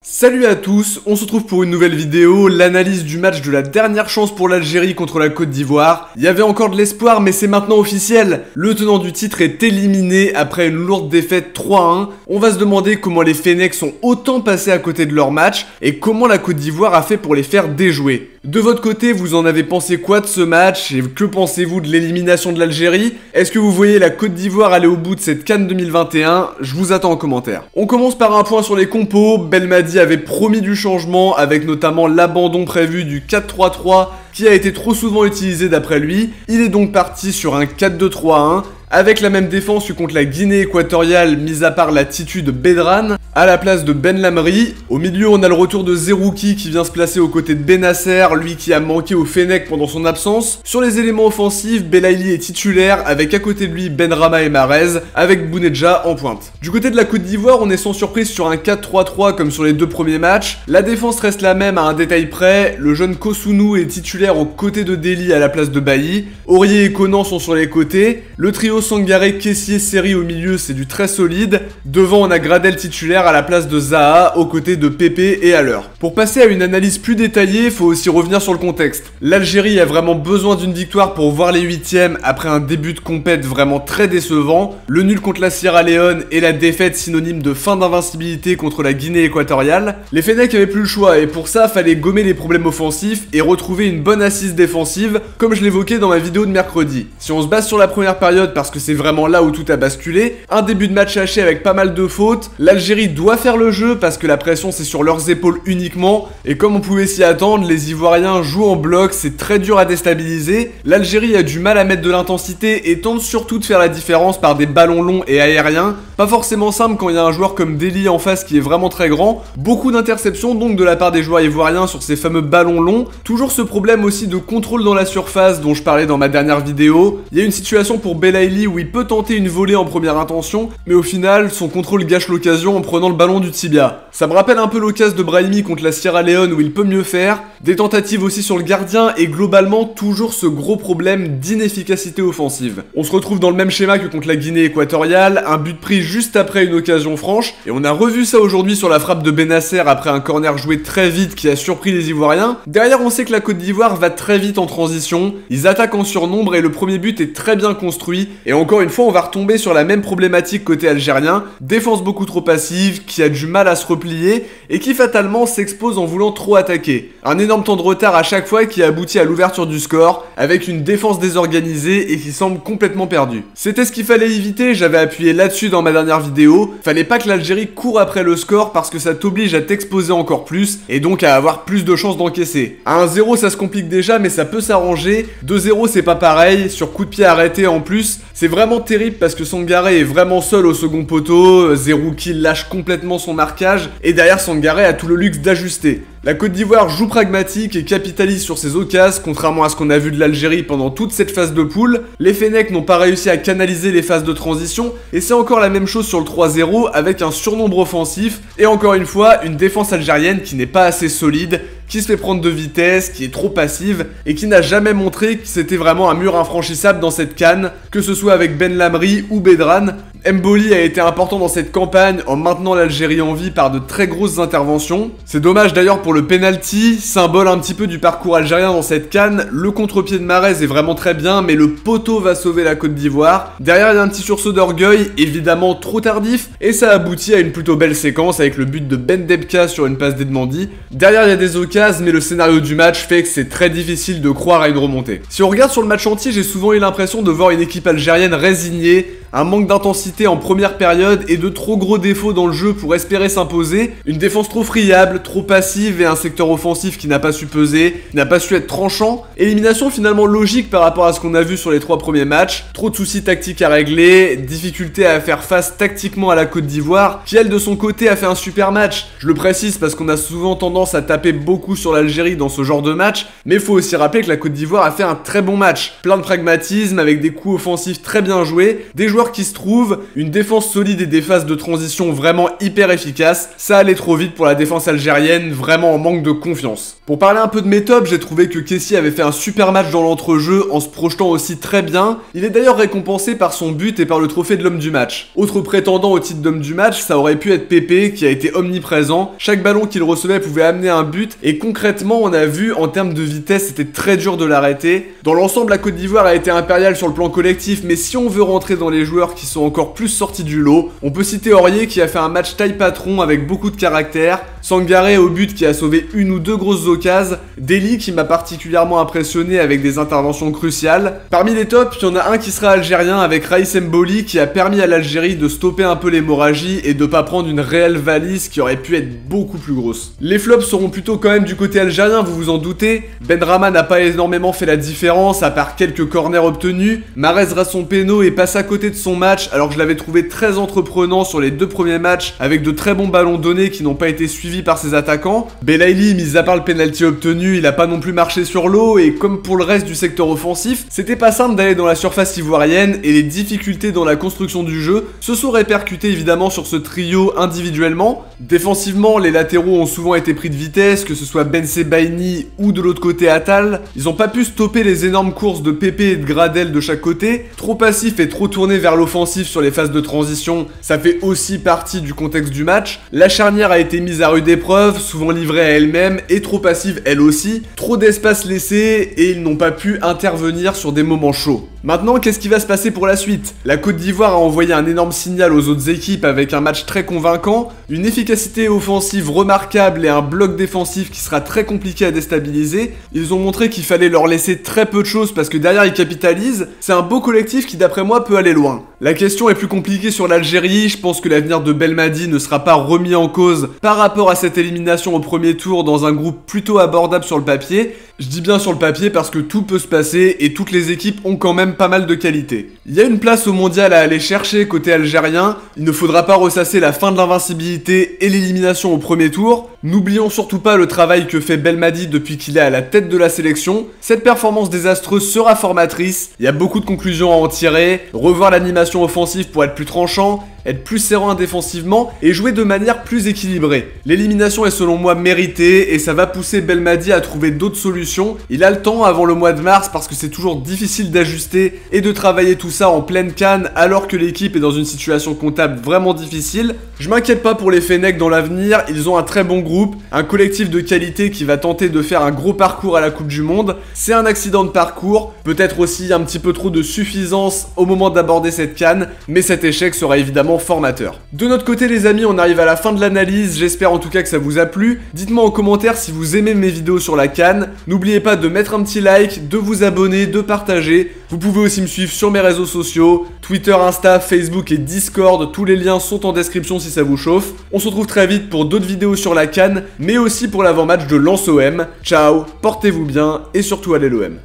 Salut à tous, on se retrouve pour une nouvelle vidéo, l'analyse du match de la dernière chance pour l'Algérie contre la Côte d'Ivoire. Il y avait encore de l'espoir mais c'est maintenant officiel, le tenant du titre est éliminé après une lourde défaite 3-1. On va se demander comment les Fennecs sont autant passés à côté de leur match et comment la Côte d'Ivoire a fait pour les faire déjouer. De votre côté, vous en avez pensé quoi de ce match et que pensez-vous de l'élimination de l'Algérie? Est-ce que vous voyez la Côte d'Ivoire aller au bout de cette CAN 2021? Je vous attends en commentaire. On commence par un point sur les compos. Belmadi avait promis du changement avec notamment l'abandon prévu du 4-3-3 qui a été trop souvent utilisé d'après lui. Il est donc parti sur un 4-2-3-1 avec la même défense que contre la Guinée équatoriale, mis à part l'attitude de Bedran, à la place de Ben Lamri. Au milieu, on a le retour de Zerouki qui vient se placer aux côtés de Benasser, lui qui a manqué au Fennec pendant son absence. Sur les éléments offensifs, Belaïli est titulaire, avec à côté de lui Benrahma et Mahrez, avec Bounedjah en pointe. Du côté de la Côte d'Ivoire, on est sans surprise sur un 4-3-3 comme sur les deux premiers matchs. La défense reste la même à un détail près, le jeune Kosunu est titulaire aux côtés de Deli à la place de Bailly. Aurier et Conan sont sur les côtés. Le trio Sangaré, Kessié, Seri au milieu, c'est du très solide. Devant, on a Gradel titulaire à la place de Zaha, aux côtés de Pépé et Haller. Pour passer à une analyse plus détaillée, faut aussi revenir sur le contexte. L'Algérie a vraiment besoin d'une victoire pour voir les huitièmes après un début de compète vraiment très décevant. Le nul contre la Sierra Leone et la défaite synonyme de fin d'invincibilité contre la Guinée équatoriale. Les Fennecs avaient plus le choix et pour ça, fallait gommer les problèmes offensifs et retrouver une bonne assise défensive, comme je l'évoquais dans ma vidéo de mercredi. Si on se base sur la première période parce que c'est vraiment là où tout a basculé, un début de match haché avec pas mal de fautes, l'Algérie doit faire le jeu parce que la pression c'est sur leurs épaules uniquement, et comme on pouvait s'y attendre, les Ivoiriens jouent en bloc, c'est très dur à déstabiliser. L'Algérie a du mal à mettre de l'intensité et tente surtout de faire la différence par des ballons longs et aériens, pas forcément simple quand il y a un joueur comme Deli en face qui est vraiment très grand. Beaucoup d'interceptions donc de la part des joueurs ivoiriens sur ces fameux ballons longs, toujours ce problème aussi de contrôle dans la surface dont je parlais dans ma dernière vidéo. Il y a une situation pour Belaïli où il peut tenter une volée en première intention, mais au final, son contrôle gâche l'occasion en prenant le ballon du tibia. Ça me rappelle un peu l'occasion de Brahimi contre la Sierra Leone où il peut mieux faire, des tentatives aussi sur le gardien et globalement toujours ce gros problème d'inefficacité offensive. On se retrouve dans le même schéma que contre la Guinée équatoriale, un but pris juste après une occasion franche, et on a revu ça aujourd'hui sur la frappe de Benasser après un corner joué très vite qui a surpris les Ivoiriens. Derrière, on sait que la Côte d'Ivoire va très vite en transition, ils attaquent en surnombre et le premier but est très bien construit, et encore une fois on va retomber sur la même problématique côté algérien, défense beaucoup trop passive, qui a du mal à se replier, et qui fatalement s'expose en voulant trop attaquer. Un énorme temps de retard à chaque fois qui aboutit à l'ouverture du score, avec une défense désorganisée et qui semble complètement perdue. C'était ce qu'il fallait éviter, j'avais appuyé là-dessus dans ma dernière vidéo, fallait pas que l'Algérie court après le score parce que ça t'oblige à t'exposer encore plus, et donc à avoir plus de chances d'encaisser. À 1-0 ça se complique déjà mais ça peut s'arranger, 2-0 c'est pas pareil, sur coup de pied arrêté en plus, c'est vraiment terrible parce que Sangaré est vraiment seul au second poteau, Zerouki lâche complètement son marquage, et derrière Sangaré a tout le luxe d'ajuster. La Côte d'Ivoire joue pragmatique et capitalise sur ses occasions, contrairement à ce qu'on a vu de l'Algérie pendant toute cette phase de poule. Les Fennecs n'ont pas réussi à canaliser les phases de transition, et c'est encore la même chose sur le 3-0 avec un surnombre offensif, et encore une fois, une défense algérienne qui n'est pas assez solide, qui se fait prendre de vitesse, qui est trop passive, et qui n'a jamais montré que c'était vraiment un mur infranchissable dans cette CAN, que ce soit avec Ben Lamri ou Bedran. Mboli a été important dans cette campagne en maintenant l'Algérie en vie par de très grosses interventions. C'est dommage d'ailleurs pour le penalty, symbole un petit peu du parcours algérien dans cette CAN. Le contre-pied de Mahrez est vraiment très bien, mais le poteau va sauver la Côte d'Ivoire. Derrière, il y a un petit sursaut d'orgueil, évidemment trop tardif, et ça aboutit à une plutôt belle séquence avec le but de Ben Debka sur une passe d'Edmandi. Derrière, il y a des occasions, mais le scénario du match fait que c'est très difficile de croire à une remontée. Si on regarde sur le match entier, j'ai souvent eu l'impression de voir une équipe algérienne résignée, un manque d'intensité en première période et de trop gros défauts dans le jeu pour espérer s'imposer, une défense trop friable, trop passive et un secteur offensif qui n'a pas su peser, qui n'a pas su être tranchant. Élimination finalement logique par rapport à ce qu'on a vu sur les 3 premiers matchs, trop de soucis tactiques à régler, difficulté à faire face tactiquement à la Côte d'Ivoire, qui elle de son côté a fait un super match. Je le précise parce qu'on a souvent tendance à taper beaucoup sur l'Algérie dans ce genre de match, mais il faut aussi rappeler que la Côte d'Ivoire a fait un très bon match, plein de pragmatisme avec des coups offensifs très bien joués, des joueurs joueurs qui se trouvent, une défense solide et des phases de transition vraiment hyper efficaces, ça allait trop vite pour la défense algérienne, vraiment en manque de confiance. Pour parler un peu de mes tops, j'ai trouvé que Kessie avait fait un super match dans l'entrejeu en se projetant aussi très bien. Il est d'ailleurs récompensé par son but et par le trophée de l'homme du match. Autre prétendant au titre d'homme du match, ça aurait pu être Pépé qui a été omniprésent. Chaque ballon qu'il recevait pouvait amener un but et concrètement on a vu en termes de vitesse c'était très dur de l'arrêter. Dans l'ensemble la Côte d'Ivoire a été impériale sur le plan collectif, mais si on veut rentrer dans les joueurs qui sont encore plus sortis du lot, on peut citer Aurier qui a fait un match taille patron avec beaucoup de caractère, Sangaré au but qui a sauvé une ou deux grosses occasions, Deli qui m'a particulièrement impressionné avec des interventions cruciales. Parmi les tops, il y en a un qui sera algérien avec Raïs Mboli qui a permis à l'Algérie de stopper un peu l'hémorragie et de pas prendre une réelle valise qui aurait pu être beaucoup plus grosse. Les flops seront plutôt quand même du côté algérien, vous vous en doutez. Benrahma n'a pas énormément fait la différence à part quelques corners obtenus. Mahrez rate son péno et passe à côté de son match alors que je l'avais trouvé très entreprenant sur les deux premiers matchs avec de très bons ballons donnés qui n'ont pas été suivis par ses attaquants. Belaïli, mis à part le penalty obtenu, il a pas non plus marché sur l'eau et comme pour le reste du secteur offensif, c'était pas simple d'aller dans la surface ivoirienne et les difficultés dans la construction du jeu se sont répercutées évidemment sur ce trio individuellement. Défensivement, les latéraux ont souvent été pris de vitesse, que ce soit Ben Sebaini ou de l'autre côté Attal. Ils ont pas pu stopper les énormes courses de Pépé et de Gradel de chaque côté. Trop passif et trop tourné vers l'offensif sur les phases de transition, ça fait aussi partie du contexte du match. La charnière a été mise à rude épreuve, souvent livrée à elle-même et trop passive elle aussi. Trop d'espace laissé et ils n'ont pas pu intervenir sur des moments chauds. Maintenant, qu'est-ce qui va se passer pour la suite? La Côte d'Ivoire a envoyé un énorme signal aux autres équipes avec un match très convaincant, une efficacité offensive remarquable et un bloc défensif qui sera très compliqué à déstabiliser. Ils ont montré qu'il fallait leur laisser très peu de choses parce que derrière ils capitalisent. C'est un beau collectif qui d'après moi peut aller loin. La question est plus compliquée sur l'Algérie, je pense que l'avenir de Belmadi ne sera pas remis en cause par rapport à cette élimination au premier tour dans un groupe plutôt abordable sur le papier. Je dis bien sur le papier parce que tout peut se passer et toutes les équipes ont quand même pas mal de qualité. Il y a une place au mondial à aller chercher côté algérien, il ne faudra pas ressasser la fin de l'invincibilité et l'élimination au premier tour. N'oublions surtout pas le travail que fait Belmadi depuis qu'il est à la tête de la sélection. Cette performance désastreuse sera formatrice, il y a beaucoup de conclusions à en tirer, revoir l'animation offensive pour être plus tranchant, être plus serein défensivement et jouer de manière plus équilibrée. L'élimination est selon moi méritée et ça va pousser Belmadi à trouver d'autres solutions. Il a le temps avant le mois de mars parce que c'est toujours difficile d'ajuster et de travailler tout ça en pleine canne alors que l'équipe est dans une situation comptable vraiment difficile. Je m'inquiète pas pour les Fennecs dans l'avenir, ils ont un très bon groupe, un collectif de qualité qui va tenter de faire un gros parcours à la Coupe du Monde. C'est un accident de parcours, peut-être aussi un petit peu trop de suffisance au moment d'aborder cette canne, mais cet échec sera évidemment formateur. De notre côté les amis, on arrive à la fin de l'analyse, j'espère en tout cas que ça vous a plu. Dites-moi en commentaire si vous aimez mes vidéos sur la CAN. N'oubliez pas de mettre un petit like, de vous abonner, de partager. Vous pouvez aussi me suivre sur mes réseaux sociaux, Twitter, Insta, Facebook et Discord, tous les liens sont en description si ça vous chauffe. On se retrouve très vite pour d'autres vidéos sur la CAN, mais aussi pour l'avant-match de Lens OM. Ciao, portez-vous bien et surtout allez l'OM.